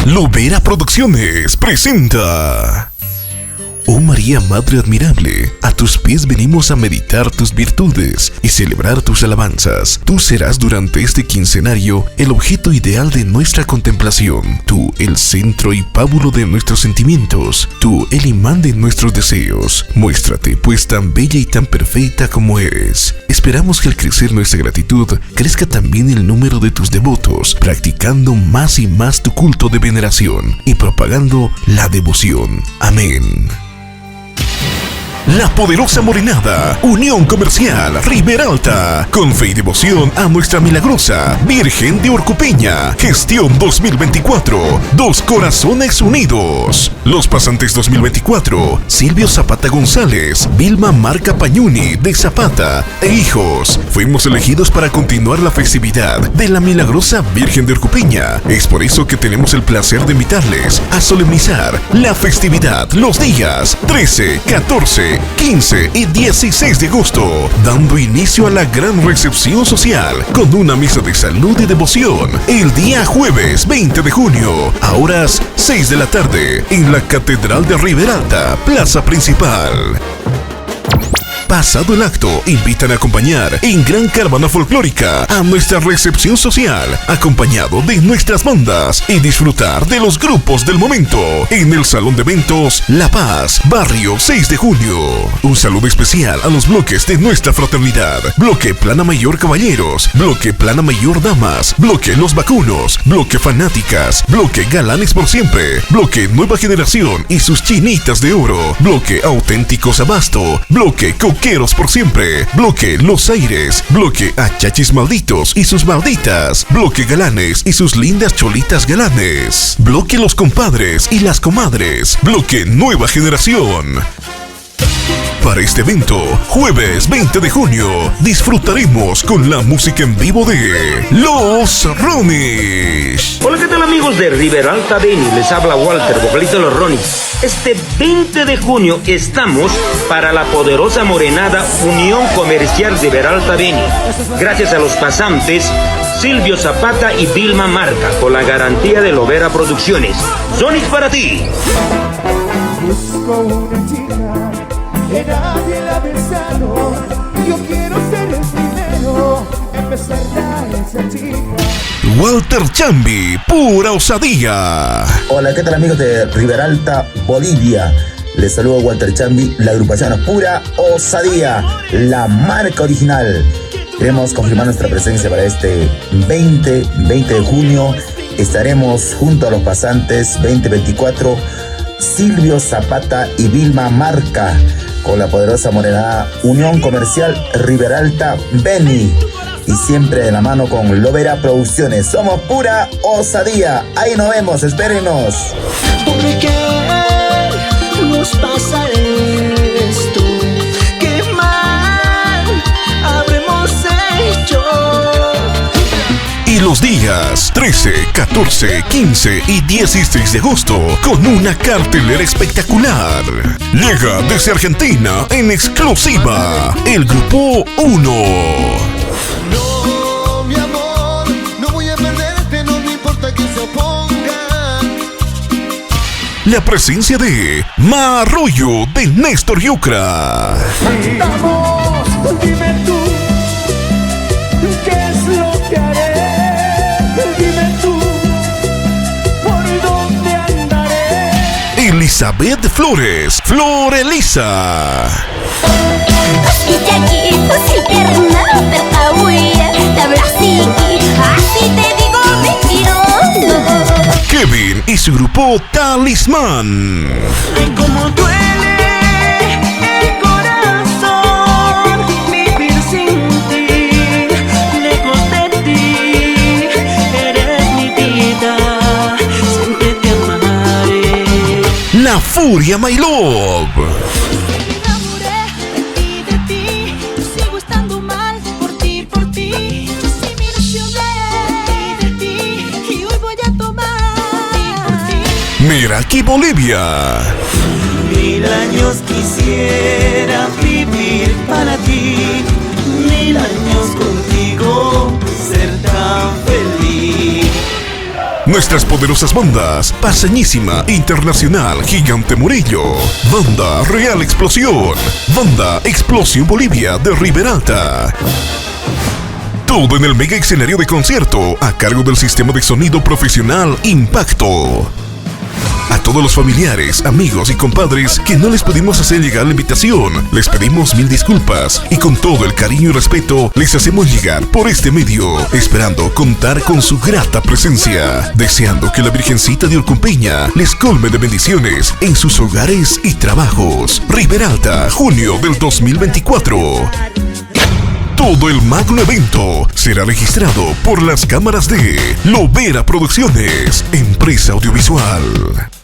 Lovera Producciones presenta. Oh María, Madre admirable, a tus pies venimos a meditar tus virtudes y celebrar tus alabanzas. Tú serás durante este quincenario el objeto ideal de nuestra contemplación, tú el centro y pábulo de nuestros sentimientos, tú el imán de nuestros deseos. Muéstrate pues tan bella y tan perfecta como eres. Esperamos que al crecer nuestra gratitud, crezca también el número de tus devotos, practicando más y más tu culto de veneración y propagando la devoción. Amén. La poderosa Morenada, Unión Comercial Riberalta, con fe y devoción a nuestra milagrosa Virgen de Orcupeña, gestión 2024, dos corazones unidos. Los pasantes 2024, Silvio Zapata González, Vilma Marca Pañuni de Zapata e hijos, fuimos elegidos para continuar la festividad de la milagrosa Virgen de Orcupeña. Es por eso que tenemos el placer de invitarles a solemnizar la festividad los días 13, 14, 15 y 16 de agosto, dando inicio a la gran recepción social con una misa de salud y devoción el día jueves 20 de junio a horas 6 de la tarde en la Catedral de Riberalta, plaza principal. Pasado el acto, invitan a acompañar en gran caravana folclórica a nuestra recepción social, acompañado de nuestras bandas y disfrutar de los grupos del momento en el Salón de Eventos La Paz, Barrio 6 de Junio. Un saludo especial a los bloques de nuestra fraternidad: Bloque Plana Mayor Caballeros, Bloque Plana Mayor Damas, Bloque Los Vacunos, Bloque Fanáticas, Bloque Galanes por Siempre, Bloque Nueva Generación y sus Chinitas de Oro, Bloque Auténticos Abasto, Bloque Coqueros por Siempre, Bloque Los Aires, Bloque Achachis Malditos y sus Malditas, Bloque Galanes y sus lindas cholitas galanes, Bloque Los Compadres y las Comadres, Bloque Nueva Generación. Para este evento, jueves 20 de junio, disfrutaremos con la música en vivo de Los Ronis. Hola, ¿qué tal amigos de Riberalta Beni? Les habla Walter, vocalista de Los Ronis. Este 20 de junio estamos para la poderosa Morenada Unión Comercial Riberalta Beni. Gracias a los pasantes Silvio Zapata y Vilma Marca, con la garantía de Lovera Producciones. Ronis para ti. Busco una chica que nadie la ha besado. Yo quiero ser el primero en besarla a esa chica. Walter Chambi, pura osadía. Hola, ¿qué tal amigos de Riberalta, Bolivia? Les saludo Walter Chambi, la agrupación Pura Osadía, la marca original. Queremos confirmar nuestra presencia para este 20 de junio. Estaremos junto a los pasantes 2024, Silvio Zapata y Vilma Marca, con la poderosa Morenada Unión Comercial Riberalta Beni, y siempre de la mano con Lovera Producciones. Somos Pura Osadía. Ahí nos vemos, espérenos. ¿Por qué nos pasa esto? ¿Qué mal habremos hecho? Y los días 13, 14, 15 y 16 de agosto con una cartelera espectacular. Llega desde Argentina en exclusiva el Grupo 1. No, mi amor, no voy a perderte, no me importa que se oponga. La presencia de Marrollo de Néstor Yucra. Vamos, dime tú, ¿qué es lo que haré? Dime tú, ¿por dónde andaré? Elizabeth Flores, Florelisa. Kevin y su grupo Talismán. Y como duele el corazón vivir sin ti, lejos de ti, eres mi vida, siempre te amaré. La Furia My Love. Meraki Bolivia. 1000 años quisiera vivir para ti, 1000 años contigo ser tan feliz. Nuestras poderosas bandas: Paseñísima, Internacional, Gigante Murillo, Banda Real Explosión, Banda Explosión Bolivia de Riberalta. Todo en el mega escenario de concierto a cargo del sistema de sonido profesional Impacto. A todos los familiares, amigos y compadres que no les pudimos hacer llegar la invitación, les pedimos mil disculpas y con todo el cariño y respeto les hacemos llegar por este medio, esperando contar con su grata presencia, deseando que la Virgencita de Orcompeña les colme de bendiciones en sus hogares y trabajos. Riberalta, junio del 2024. Todo el magno evento será registrado por las cámaras de Lovera Producciones, empresa audiovisual.